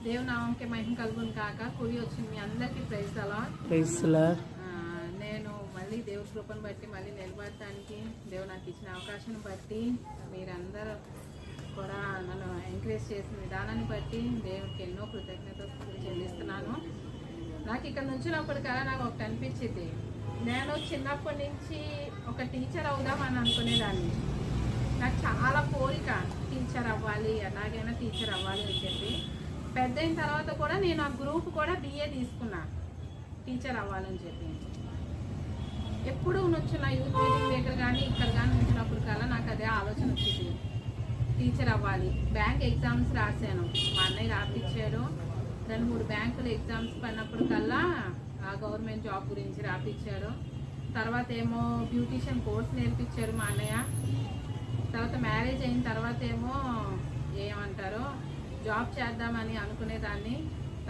దేవునామంకి మహిమ కలుగును కాక. కూడి వచ్చింది మీ అందరికీ ప్రైజ్ అలా. నేను మళ్ళీ దేవుడి కృపను బట్టి మళ్ళీ నిలబడటానికి దేవుడు నాకు ఇచ్చిన అవకాశాన్ని బట్టి మీరందరూ కూడా నన్ను ఎంకరేజ్ చేసిన విధానాన్ని బట్టి దేవుడికి ఎన్నో కృతజ్ఞతలు చెల్లిస్తున్నాను. నాకు ఇక్కడ నుంచినప్పటికల్లా నాకు ఒకటి అనిపించింది, నేను చిన్నప్పటి నుంచి ఒక టీచర్ అవుదామని అనుకునేదాన్ని. నాకు చాలా కోరిక టీచర్ అవ్వాలి, ఎలాగైనా టీచర్ అవ్వాలి అని చెప్పి. పెద్ద అయిన తర్వాత కూడా నేను ఆ గ్రూప్ కూడా BA తీసుకున్నా టీచర్ అవ్వాలని చెప్పి. ఎప్పుడు నుంచున్న యూత్ మీటింగ్ దగ్గర కానీ ఇక్కడ కానీ నుంచినప్పుడు కల్లా నాకు అదే ఆలోచన వచ్చింది, టీచర్ అవ్వాలి. బ్యాంక్ ఎగ్జామ్స్ రాశాను, మా అన్నయ్య రాపిచ్చాడు. 2-3 బ్యాంకులు ఎగ్జామ్స్ పడినప్పుడు కల్లా ఆ గవర్నమెంట్ జాబ్ గురించి రాపిచ్చాడు. తర్వాత ఏమో బ్యూటీషియన్ కోర్స్ నేర్పించారు మా అన్నయ్య. తర్వాత మ్యారేజ్ అయిన తర్వాత ఏమో ఏమంటారో జాబ్ చేద్దామని అనుకునేదాన్ని.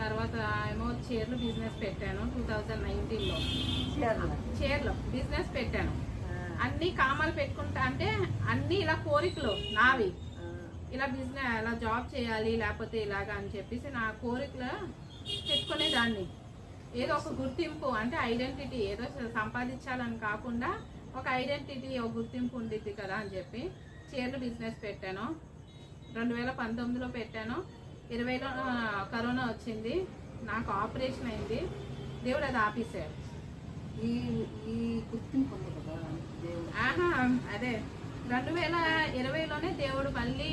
తర్వాత ఏమో చీరలు బిజినెస్ పెట్టాను 2019లో. చీరలు బిజినెస్ పెట్టాను. అన్ని కామాలు పెట్టుకుంటా, అంటే అన్ని ఇలా కోరికలు నావి, ఇలా బిజినెస్ ఇలా జాబ్ చేయాలి లేకపోతే ఇలాగా అని చెప్పేసి నా కోరికలు పెట్టుకునేదాన్ని. ఏదో ఒక గుర్తింపు, అంటే ఐడెంటిటీ, ఏదో సంపాదించాలని కాకుండా ఒక ఐడెంటిటీ, ఒక గుర్తింపు ఉండిద్ది కదా అని చెప్పి చీరలు బిజినెస్ పెట్టాను. 2019లో పెట్టాను. 20లో కరోనా వచ్చింది, నాకు ఆపరేషన్ అయింది. దేవుడు అది ఆపేశాడు. ఈ గుర్తింపు అదే 2020లోనే దేవుడు మళ్ళీ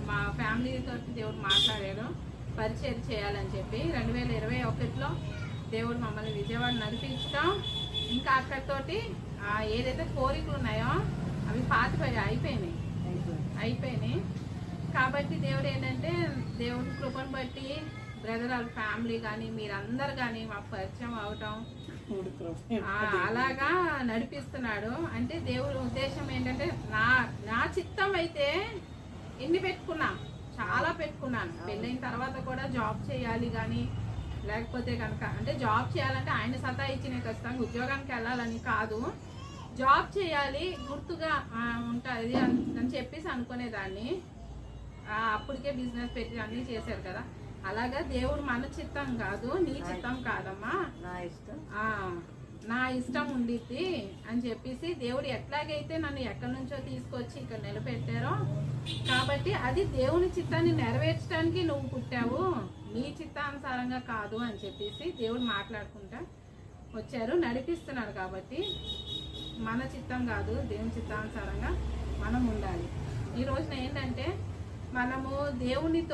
మా ఫ్యామిలీతో దేవుడు మాట్లాడాడు పరిచయం చేయాలని చెప్పి. 2021లో దేవుడు మమ్మల్ని విజయవాడ నడిపించడం, ఇంకా అక్కడితోటి ఏదైతే కోరికలు ఉన్నాయో అవి అయిపోయినాయి. కాబట్టి దేవుడు ఏంటంటే దేవుడి కృపను బట్టి బ్రదర్ వాళ్ళ ఫ్యామిలీ కానీ మీరందరు కానీ మాకు పరిచయం అవటం అలాగా నడిపిస్తున్నాడు. అంటే దేవుడి ఉద్దేశం ఏంటంటే నా చిత్తం అయితే ఎన్ని చాలా పెట్టుకున్నాను. పెళ్ళైన తర్వాత కూడా జాబ్ చేయాలి కానీ, లేకపోతే కనుక అంటే జాబ్ చేయాలంటే ఆయన సతాయిచ్చిన ఖచ్చితంగా ఉద్యోగానికి వెళ్ళాలని కాదు, జాబ్ చేయాలి గుర్తుగా ఉంటుంది అని చెప్పేసి అనుకునేదాన్ని. అప్పటికే బిజినెస్ పెట్టి అన్నీ చేశారు కదా. అలాగా దేవుడు మన చిత్తం కాదు, నీ చిత్తం కాదమ్మా, నా ఇష్టం ఉండిద్ది అని చెప్పేసి దేవుడు ఎట్లాగైతే నన్ను ఎక్కడి నుంచో తీసుకొచ్చి ఇక్కడ నిలబెట్టారో, కాబట్టి అది దేవుని చిత్తాన్ని నెరవేర్చడానికి నువ్వు పుట్టావు, నీ చిత్తానుసారంగా కాదు అని చెప్పేసి దేవుడు మాట్లాడుకుంటా వచ్చారు, నడిపిస్తున్నారు. కాబట్టి మన చిత్తం కాదు, దేవుని చిత్తానుసారంగా మనం ఉండాలి. ఈ రోజున ఏంటంటే మనము దేవునితో